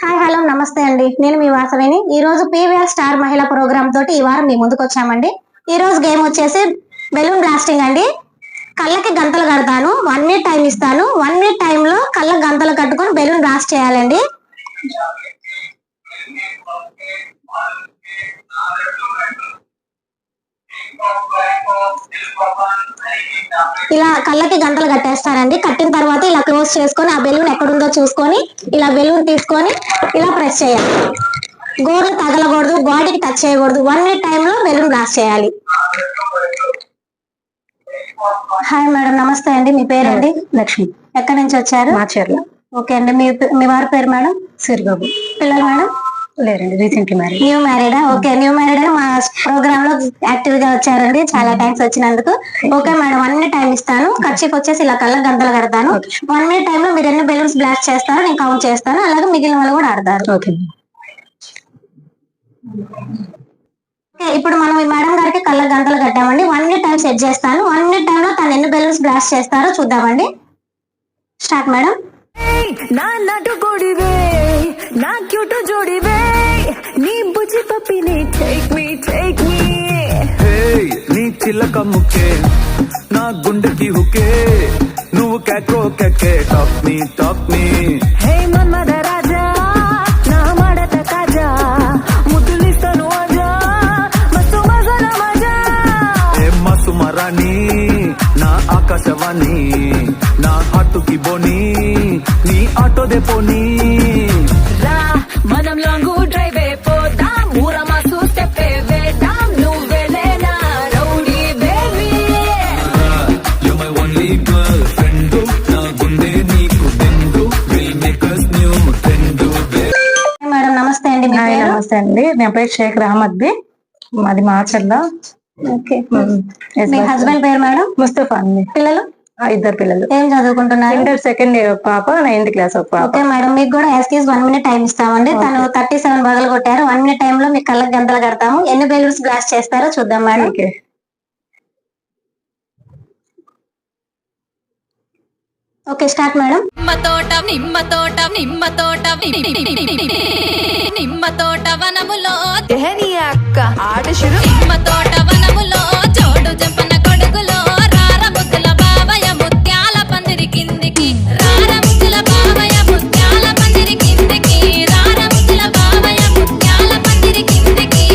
Hi hello నమస్తే అండి, నేను మీ వాసవిని. ఈ రోజు పీవీఆర్ స్టార్ మహిళా ప్రోగ్రామ్ తోటి ఈ వారం మీ ముందుకు వచ్చామండి. ఈ రోజు గేమ్ వచ్చేసి బెలూన్ బ్లాస్టింగ్ అండి. కళ్ళకి గంతలు కడతాను, 1 మినిట్ టైం ఇస్తాను. 1 మినిట్ టైం లో కళ్ళకి గంతలు కట్టుకొని బెలూన్ బ్లాస్ట్ చేయాలండి. ఇలా కళ్ళకి గంటలు కట్టేస్తారండి. కట్టిన తర్వాత ఇలా క్లోజ్ చేసుకొని ఆ బెలూన్ ఎక్కడుందో చూసుకొని ఇలా బెలూన్ తీసుకొని ఇలా ప్రెస్ చేయాలి. గోడలు తగలకూడదు, బాడీకి టచ్ చేయకూడదు. 1 మినిట్ టైంలో బెలూన్ బ్లాస్ట్ చేయాలి. హాయ్ మేడం, నమస్తే అండి. మీ పేరండి? లక్ష్మి. ఎక్కడి నుంచి వచ్చారు? మాచర్ల. ఓకే అండి. మీ వారి పేరు మేడం? సిరిబాబు. పిల్లలు మేడం? లేరండి, రీసెంట్లీ మ్యారేడ్. న్యూ మ్యారీడా? ఓకే, న్యూ మ్యారీడ్ మా ప్రోగ్రామ్ లో యాక్టివ్ గా వచ్చారండి. చాలా థ్యాంక్స్ వచ్చినందుకు. ఓకే మేడం, 1 మినిట్ టైం ఇస్తాను. ఖర్చుకి వచ్చేసి ఇలా కళ్ళ గంటలు కడతాను. 1 మినిట్ టైం లో మీరు ఎన్ని బెలూన్స్ బ్లాస్ట్ చేస్తారో నేను కౌంట్ చేస్తాను. అలాగే మిగిలిన వాళ్ళు కూడా ఆడతారు. ఓకే. ఇప్పుడు మనం ఈ మేడం గారికి కళ్ళ గంటలు కట్టామండి. 1 మినిట్ టైం సెట్ చేస్తాను. 1 మినిట్ టైం లో తను ఎన్ని బెలూన్స్ బ్లాస్ట్ చేస్తారో చూద్దామండి. Start madam. నా నటు కొడివే, నా క్యూట్ జోడివే, నీ బుజ్జి పప్పిని టేక్ మీ హే నీ చిల్లక ముక్కే, నా గుండెకి హుకే, నువ్వు కేకో కేకే, టాక్ మీ హే మన్మద రాజా, నా మడత కాజా, ముద్దులిస్తాను ఆజా, మస్తు మజాల మజా. ఏ మసు మరాని, నా ఆకాశవాణి, నా ఆటుకి బోని, నీ ఆటో దే పోనీ. రా మనం లాంగ్ డ్రైవ్ పోదాం, ఊర మాసు స్టెప్ వేద్దాం, నువ్వెలేనా rowdy baby. You're my only girlfriend, నా గుండె నీకు bend, will make us new friend. Madam నమస్తే అండి. మీ హాయ్ పేరు? నమస్తే అండి, నా పేరు షేక్ రహమద్ బి, మాది మాచర్ల. ఓకే. మీ హస్బెండ్ పేరు మేడం? ముస్తఫా అండి. పిల్లలు? 2 పిల్లలు. ఏం చదువుకుంటున్నారు? ఇంటర్ సెకండ్ ఇయర్ పాప, 9th క్లాస్ ఒక పాప. ఓకే మేడం, మీకు కూడా ఎస్క్యూజ్ 1 మినిట్ టైం ఇస్తామండి. తను 37 బగలు కొట్టారు. 1 మినిట్ టైం లో మీకు కళ్ళకి గంటలు కడతాము. ఎన్ని బెలూన్స్ బ్లాస్ట్ చేస్తారో చూద్దాం madam. Okay. Okay start madam. నిమ్మ తోట వనములో అక్క ఆట షురు. నిమ్మ తోట వనములో జోడు జంపన కొడుకులో రార ముద్దుల బావయ ముత్యాల పందిరి కిందికి, రార ముద్దుల బావయ ముత్యాల పందిరి కిందికి, రార ముద్దుల బావయ ముత్యాల పందిరి కిందికి.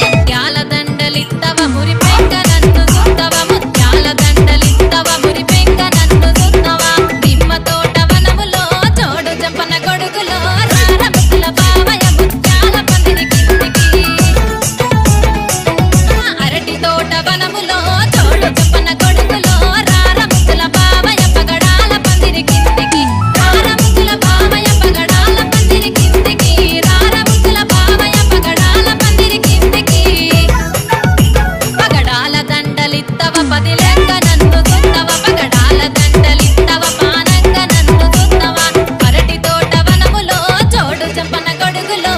ముత్యాల దండలిత్తవ మురి పెంక నన్ను సుత్తవ, ముత్యాల దండలిత్తవ మురి పెంక నన్ను సుత్తవ. నిమ్మ తోట వనములో జోడు జంపన కొడుకులో రార ముద్దుల బావయ ముత్యాల పందిరి కిందికి, అరటి తోట వనములో జోడు జంపన కొడుకులో రార ముద్దుల బావయ పగడాల పందిరి కిందికి, రార ముద్దుల బావయ పగడాల పందిరి కిందికి, రార ముద్దుల బావయ పగడాల పందిరి కిందికి. పగడాల దండలిత్తవ పదిలంగ నన్ను సుత్తవ, పగడాల దండలిత్తవ పానంగ నన్ను సుత్తవ. అరటి తోట వనములో జోడు జంపన కొడుకులో.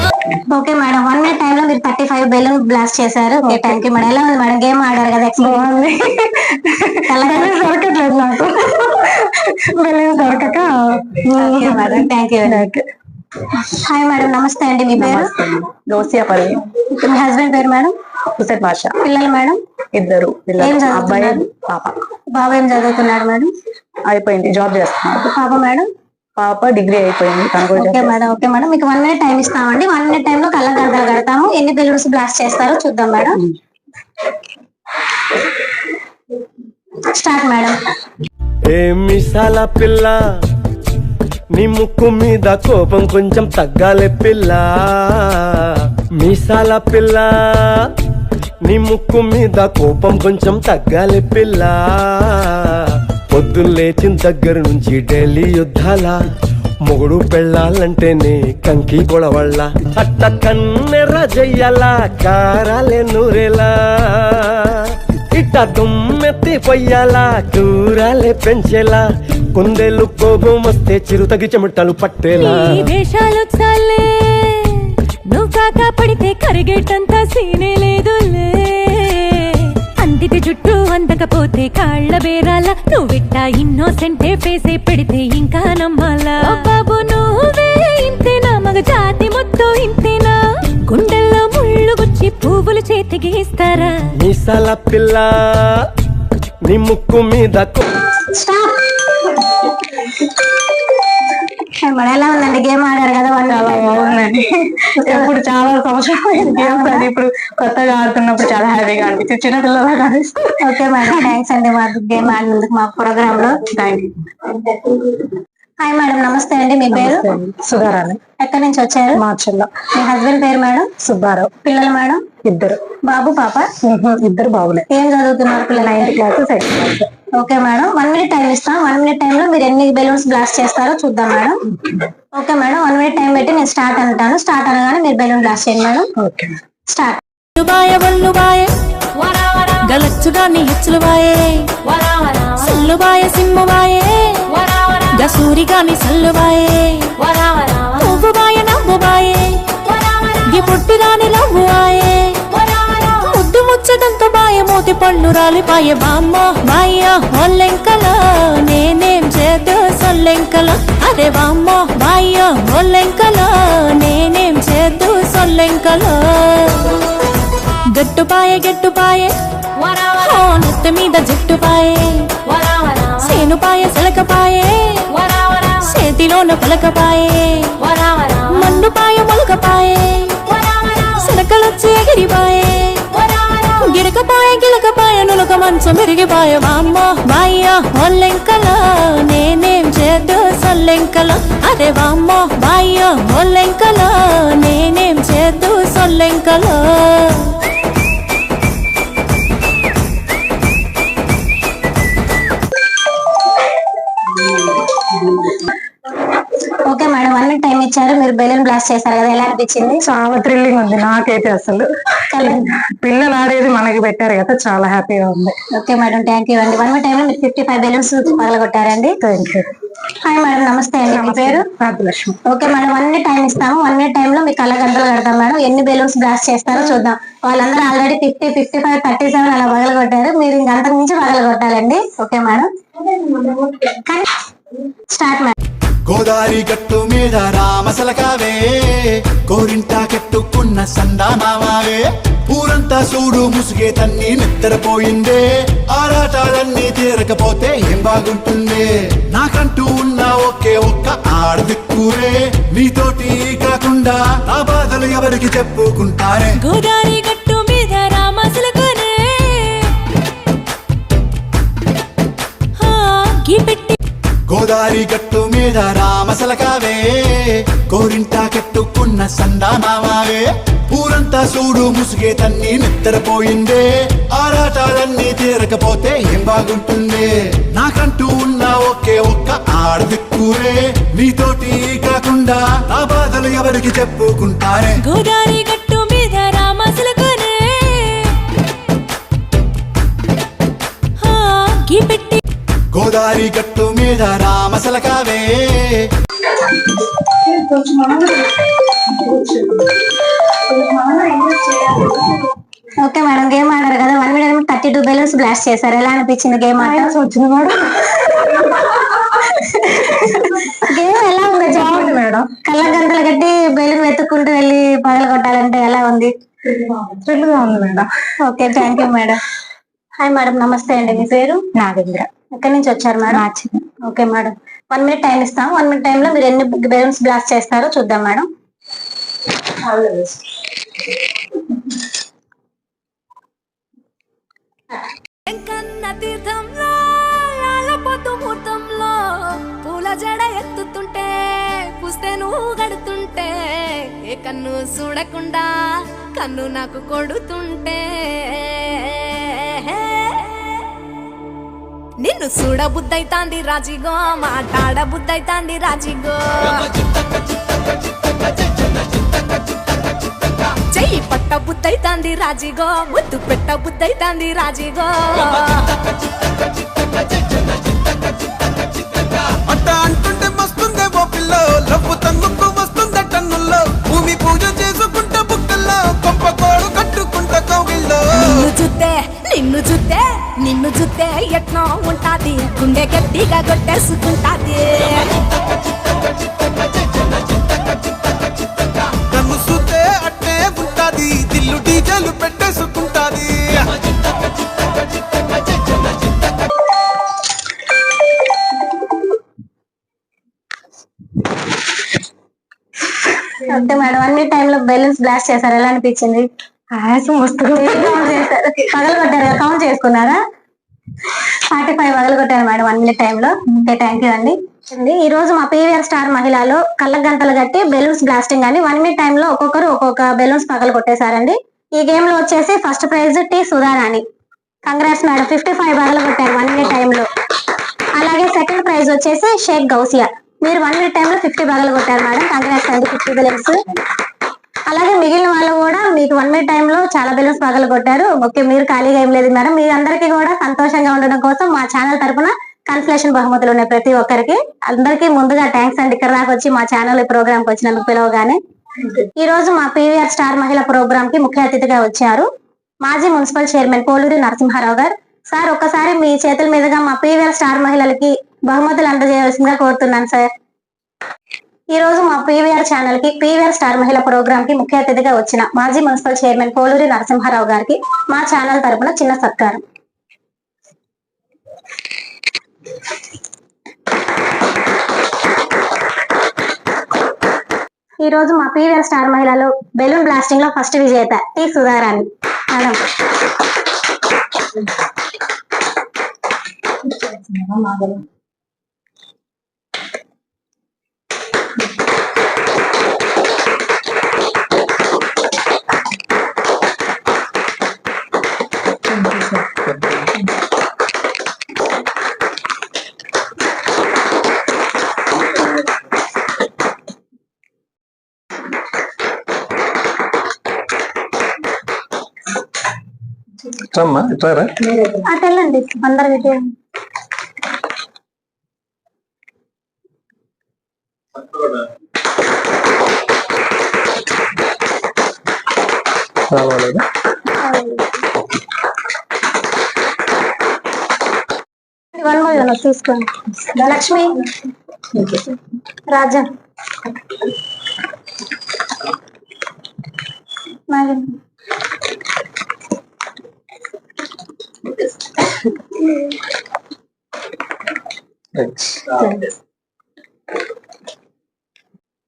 ఓకే మేడం, 1 మినిట్ టైం లో మీరు 35 బెలూన్ బ్లాస్ట్ చేశారు. Okay thank you madam. ఎలా ఉంది మేడం? గేమ్ ఆడారు కదా, బాగుంది. బెలూన్స్ దొరకట్లేదు నాకు, బెలూన్స్ దొరకక. Madam thank you. Hi madam, నమస్తే అండి. మీ పేరు? దోసియా పల్లి. మీ హస్బెండ్ పేరు మేడం? హుసేన్ బాషా. పిల్లలు మేడం? 2 ఏం పిల్లలు, చదువుతున్నారు? అబ్బాయి పాప. బాబు ఏం చదువుతున్నాడు మేడం? అయిపోయింది, జాబ్ చేస్తున్నాడు. పాప మేడం? పాప డిగ్రీ అయిపోయింది, తను కూడా ఓకే మేడం. ఓకే మేడం, మీకు 1 మినిట్ టైం ఇస్తామండి. 1 మినిట్ టైం లో కళ్ళ గంటలు కడతాము. ఎన్ని బెలూన్స్ బ్లాస్ట్ చేస్తారో చూద్దాం మేడం. Start madam. ఏ మిసాల పిల్ల, నీ ముక్కు మీద కోపం కొంచెం తగ్గాలే పిల్ల. మీసాల పిల్ల, నీ ముక్కు మీద కోపం కొంచెం తగ్గాలే పిల్ల. పొద్దున్న లేచిన దగ్గర నుంచి ఢిల్లీ యుద్ధాల, మొగుడు పెళ్ళాలంటేనే కంకి గొడవళ్ళ. అట్ట కన్నెర్ర జయ్యాల, కారాలే నూరేలా, ఇట్ట దుమ్మెత్తి పొయ్యాలా, కూరాలే పెంచేలా. కుందేలు కోపం వస్తే చిరుతగి చెమటలు పట్టేలా. ఈ వేషాలు చాలే, నువ్వు కాక పడితే కరిగేటంత సీనే లేదులే. అందితే జుట్టు అందకపోతే కాళ్ళ బేరాల, నువ్విట్టా ఇన్నోసెంటే ఫేసే పెడితే ఇంకా నమ్మాలా. బాబు నువ్వే గీస్తారా మీసాల పిల్ల నీ ముక్కు మీద స్టాప్. మరి ఎలా ఉందండి గేమ్ ఆడారు కదా వాళ్ళు? చాలా బాగుందండి. ఎప్పుడు చాలా సంవత్సరం గేమ్స్ అది ఇప్పుడు కొత్తగా ఆడుతున్నప్పుడు చాలా హ్యాపీగా అనిపించింది. చిన్నపిల్లలాగా అనిపిస్తుంది. ఓకే మేడం, థ్యాంక్స్ అండి మా గేమ్ ఆడినందుకు మా ప్రోగ్రామ్ లో. Thank you. హాయ్ మేడం, నమస్తే అండి. మీ పేరు? సుధారాణి. ఎక్కడి నుంచి వచ్చారు? మార్చల్ల. మీ హస్బెండ్ పేరు మేడం? సుబ్బారావు. పిల్లలు మేడం? ఇద్దరు. బాబు పాప? ఇద్దరు బాబులే. ఏం చదువుతున్నారు పిల్లలు? 9th class 2nd class. Okay madam, 1 minute time ఇస్తాం. 1 minute టైం లో మీరు ఎన్ని బెలూన్స్ బ్లాస్ట్ చేస్తారో చూద్దాం madam. Okay madam, 1 minute time పెట్టి నేను స్టార్ట్ అంటాను. స్టార్ట్ అనగానే మీరు బెలూన్ బ్లాస్ట్ చేయండి మేడం. ఓకే. స్టార్ట్. బాయ వల్లు బాయ గలచ్చుగా నీ ఎచ్చులు బాయే సల్లు బాయ సిమ్ము బాయే గసూరిగా నీ సల్లు బాయే పువ్వు బాయ నవ్వు బాయే గి పుట్టిరాని నవ్వు ఆయే ముద్దు ముచ్చటంతో బాయ మూతి పళ్ళు రాలిపాయే బామ్మ బాయ్య ఒల్లెంకల నేనేం చేద్దు సొల్లెంకల అదే బామ్మ బాయ్య ఒల్లెంకల నేనేం చేద్దు సొల్లెంకల గట్టుపాయే గట్టుపాయే నెత్త మీద జట్టుపాయే సేనుపాయే సెలకపాయే చేతిలోన పలకపాయే మన్నుపాయ మొలకపాయే సిలకలొచ్చి ఎగిరిపాయే గిరకపాయ గిలకపాయ నులక మంచం మెరిగిపాయ బామ్మ బాయ్య ఒల్లెంకల నేనేం చేద్దు సొల్లెంకల అరే బామ్మ బాయ్య ఒల్లెంకల నేనేం చేద్దు సొల్లెంకల ఓకే మేడం, 1 minute టైం ఇచ్చారు. మీరు బెలూన్ బ్లాస్ట్ చేశారు కదా, ఎలా అనిపించింది? చాలా థ్రిల్లింగ్ ఉంది నాకైతే. అసలు పిల్లలు ఆడేది మనకి పెట్టారు కదా, చాలా హ్యాపీగా ఉంది. ఓకే మేడం, థ్యాంక్ యూ అండి. 1 minute టైం లో మీరు 55 బెలూన్స్ పగలగొట్టారండి. Thank you. హాయ్ మేడం, నమస్తే అండి. మీ పేరు? Rajalakshmi. Okay madam, 1 minute time ఇస్తాము. 1 minute టైం లో మీ కళ్ళ గంటలు కడతాం మేడం. ఎన్ని బెలూన్స్ బ్లాస్ట్ చేస్తారో చూద్దాం. వాళ్ళందరూ ఆల్రెడీ 50, 55, 37 అలా పగలగొట్టారు. మీరు ఇంకా అంతకు మించి పగలగొట్టాలండి. Okay madam, start madam. Godari గట్టు మీద రామసలకావే కోరింటా కట్టుకున్న సందామావే ఊరంతా చూడు ముసుగే తన్ని నిద్రపోయిందే ఆరాటాలన్నీ తీరకపోతే ఏం బాగుంటుంది నాకంటూ ఉన్న ఒకే ఒక్క ఆడదిక్కురే నీతోటి కాకుండా నా బాధలు ఎవరికి చెప్పుకుంటారే గోదారి గట్టు మీద రామసలకనే పెట్టి గోదారి గట్టు మీద రామసలకావే కోరింటా కట్టుకున్న సందామావే ఊరంతా చూడు ముసుగే తన్ని నిద్రపోయిందే ఆరాటాలన్నీ తీరకపోతే ఏం బాగుంటుంది నాకంటూ ఉన్న ఒకే ఒక్క ఆడదిక్కురే నీతోటి కాకుండా నా బాధలు ఎవరికి చెప్పుకుంటారే గోదారి గట్టు మీద రామసలకనే పెట్టి గోదారి గట్టు మీద రామసలకావే ఓకే మేడం, గేమ్ ఆడారు కదా, 1 minute 32 బెలూన్స్ బ్లాస్ట్ చేశారు. ఎలా అనిపించింది గేమ్ ఆట? వచ్చింది మేడం. గేమ్ ఎలా ఉందో చెప్పండి మేడం. కళ్ళ గంటలు కట్టి బెలూన్ వెతుక్కుంటూ వెళ్ళి పగల కొట్టాలంటే ఎలా ఉంది? థ్రిల్గా ఉంది madam. Okay, thank you madam. Hi madam, నమస్తే అండి. మీ పేరు? నాగేంద్ర. ఎక్కడి నుంచి వచ్చారు madam? Okay madam, 1 minute time ఇస్తాం. 1 minute టైం లో మీరు ఎన్ని బెలూన్స్ బ్లాస్ట్ చేస్తారో చూద్దాం మేడం. కన్న తీర్థంలో లాలపోతు ముహూర్తంలో పూల జడ ఎత్తుతుంటే పుస్తే నువ్వు గడుతుంటే ఏ కన్ను చూడకుండా కన్ను నాకు కొడుతుంటే నిన్ను చూడ బుద్ధైతాంది రాజిగో మాట్లాడ బుద్ధైతాంది రాజిగో చెయ్యి పట్ట బుద్ధైతాంది రాజిగో ముద్దు పెట్ట బుద్ధైతాంది రాజిగో అట్ట అంటుంటే మస్తుందే ఓ పిల్లో లవ్వు తంగుకు వస్తుందే టన్నుల్లో భూమి పూజ చేసుకుంటే బుక్కల్లో కొంప కోడు కట్టుకుంటా కౌగిల్లో నిన్ను చూస్తే ఎట్నో ఉంటాది గుండె గట్టిగా కొట్టేసుకుంటాది నన్ను చూస్తే అట్టే ఉంటాది దిల్లు డీజలు పెట్టేసుకుంటా ఓకే మేడం, అన్ని టైంలో బెలూన్స్ బ్లాస్ట్ చేశారు, ఎలా అనిపించింది? వస్తుంది. పగలు కొట్టారు, కౌంట్ చేసుకున్నారా? 45 పగలు కొట్టారు మేడం 1 minute టైంలో. ఓకే, థ్యాంక్ యూ అండి. ఈ రోజు మా పీవీఆర్ స్టార్ మహిళలో కళ్ళ గంటలు కట్టి బెలూన్స్ బ్లాస్టింగ్ అండి. 1 minute టైంలో ఒక్కొక్కరు ఒక్కొక్క బెలూన్స్ పగలు కొట్టేశారండి. ఈ గేమ్ లో వచ్చేసి first prize T Sudharani, congrats madam, 55 పగలు కొట్టారు 1 minute టైంలో. అలాగే సెకండ్ ప్రైజ్ వచ్చేసి షేక్ గౌసియా, మీరు 1 minute టైంలో 50 పగలు కొట్టారు మేడం, కంగ్రాట్స్ అండి, 50 బెలూన్స్. అలాగే మిగిలిన వాళ్ళు కూడా మీకు 1 minute టైంలో చాలా బెలూన్స్ పగలు కొట్టారు. ఓకే, మీరు ఖాళీగా ఏం లేదు మేడం, మీ అందరికీ కూడా సంతోషంగా ఉండడం కోసం మా ఛానల్ తరపున కన్సలేషన్ బహుమతులు ఉన్నాయి ప్రతి ఒక్కరికి. అందరికీ ముందుగా థ్యాంక్స్ అండి, ఇక్కడ దాకా వచ్చి మా ఛానల్ ప్రోగ్రామ్ కి వచ్చినందుకు పిలవగానే. ఈ రోజు మా పీవీఆర్ స్టార్ మహిళ ప్రోగ్రామ్ కి ముఖ్య అతిథిగా వచ్చారు మాజీ మున్సిపల్ చైర్మన్ పోలూరి నరసింహారావు గారు. సార్, ఒక్కసారి మీ చేతుల మీదుగా మా పీవీఆర్ స్టార్ మహిళలకి బహుమతులు అందజేయవలసిందిగా కోరుతున్నాను సార్. ఈ రోజు మా పీవీఆర్ ఛానల్ కి పీవీఆర్ స్టార్ మహిళ ప్రోగ్రామ్ కి ముఖ్య అతిథిగా వచ్చిన మాజీ మున్సిపల్ చైర్మన్ పోలూరి నరసింహారావు గారికి మా ఛానల్ తరపున చిన్న సత్కారం. ఈ రోజు మా పీవీఆర్ స్టార్ మహిళలో బెలూన్ బ్లాస్టింగ్ లో ఫస్ట్ విజేత టీ సుధారాణి మేడం. ఇట్లారా అటెళ్ళండి అందరు తీసుకోండి. లక్ష్మి, రాజా,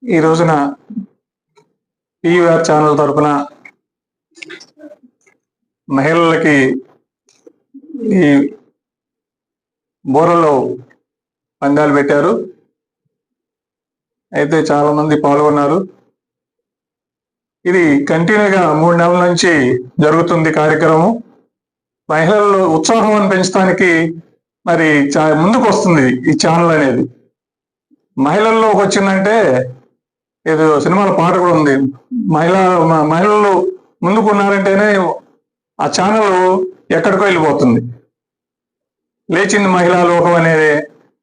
ఈ రోజున పీవీఆర్ ఛానల్ తరఫున మహిళలకి ఈ బోరలో పందాలు పెట్టారు. అయితే చాలా మంది పాల్గొన్నారు. ఇది కంటిన్యూగా 3 నెలల నుంచి జరుగుతుంది కార్యక్రమం. మహిళల్లో ఉత్సాహం పెంచడానికి మరి ముందుకు వస్తుంది ఈ ఛానల్ అనేది. మహిళల్లోకి వచ్చిందంటే ఏదో సినిమాల పాట కూడా ఉంది, మహిళలు ముందుకు ఉన్నారంటేనే ఆ ఛానల్ ఎక్కడికో వెళ్ళిపోతుంది. లేచింది మహిళా లోకం అనేది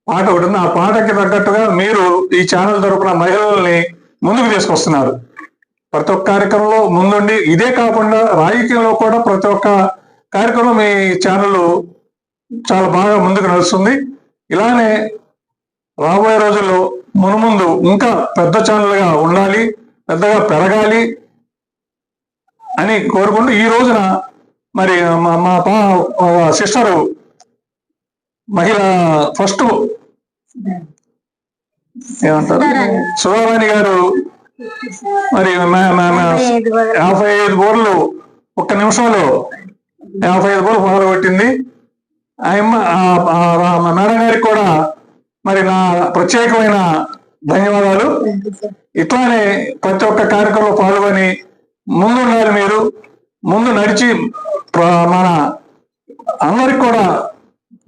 పాట ఒకటి ఉంది. ఆ పాటకి తగ్గట్టుగా మీరు ఈ ఛానల్ తరపున మహిళల్ని ముందుకు తీసుకొస్తున్నారు. ప్రతి ఒక్క కార్యక్రమంలో ముందుండి, ఇదే కాకుండా రాజకీయంలో కూడా ప్రతి ఒక్క కార్యక్రమం మీ ఛానల్ చాలా బాగా ముందుకు నడుస్తుంది. ఇలానే రాబోయే రోజుల్లో మునుముందు ఇంకా పెద్ద ఛానల్గా ఉండాలి, పెద్దగా పెరగాలి అని కోరుకుంటూ ఈ రోజున మరి మా సిస్టరు మహిళ ఫస్ట్ ఏమంటారు సుధారాణి గారు మరి 55 బోర్లు ఒక్క నిమిషంలో 55 బోర్లు మొదలుపెట్టింది. మేడం గారికి కూడా మరి నా ప్రత్యేకమైన ధన్యవాదాలు. ఇట్లానే ప్రతి ఒక్క కార్యక్రమంలో పాల్గొని ముందుండాలి, మీరు ముందు నడిచి మన అందరికి కూడా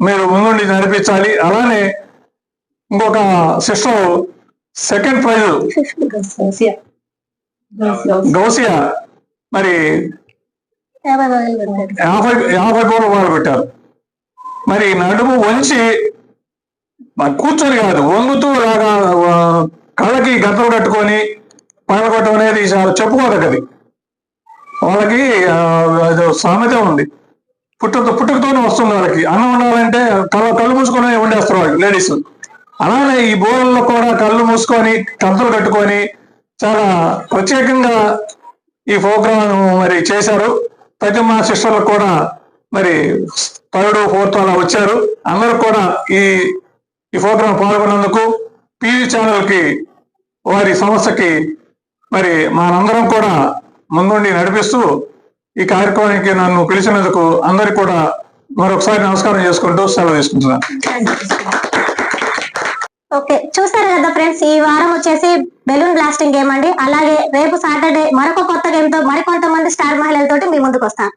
మీరు ముందుండి నడిపించాలి. అలానే ఇంకొక సిస్టర్ సెకండ్ ప్రైజ్ గౌసియా మరి 50 బోర్లు మొదలుపెట్టారు. మరి నడుము వంచి కూర్చొని కాదు, వంగుతూ లాగా కళ్ళకి గంతలు కట్టుకొని పగలగొట్టడం అనేది చాలా చెప్పుకోదగ్గది. వాళ్ళకి సామెత ఉంది, పుట్టుకతోనే వస్తుంది. వాళ్ళకి అన్నం ఉండాలంటే కళ్ళు మూసుకొని వండేస్తారు వాళ్ళు లేడీస్. అలానే ఈ బోర్లలో కూడా కళ్ళు మూసుకొని గంతలు కట్టుకొని చాలా ప్రత్యేకంగా ఈ ప్రోగ్రాం మరి చేశారు. ప్రతి మా సిస్టర్లకు కూడా మరి 3rd, 4th అలా వచ్చారు. అందరూ కూడా ఈ ప్రోగ్రాం పాల్గొన్నందుకు పీవీ ఛానల్ కి వారి సంస్థకి మరి మనందరం కూడా ముందుండి నడిపిస్తూ ఈ కార్యక్రమానికి నన్ను పిలిచినందుకు అందరికి కూడా మరొకసారి నమస్కారం చేసుకుంటూ సెలవు తీసుకుంటున్నాను. ఓకే, చూసారు కదా ఫ్రెండ్స్, ఈ వారం వచ్చేసి బెలూన్ బ్లాస్టింగ్ గేమ్ అండి. అలాగే రేపు సాటర్డే మరొక కొత్త గేమ్ తో మరికొంతమంది స్టార్ మహిళలతోటి మీ ముందుకు వస్తాను.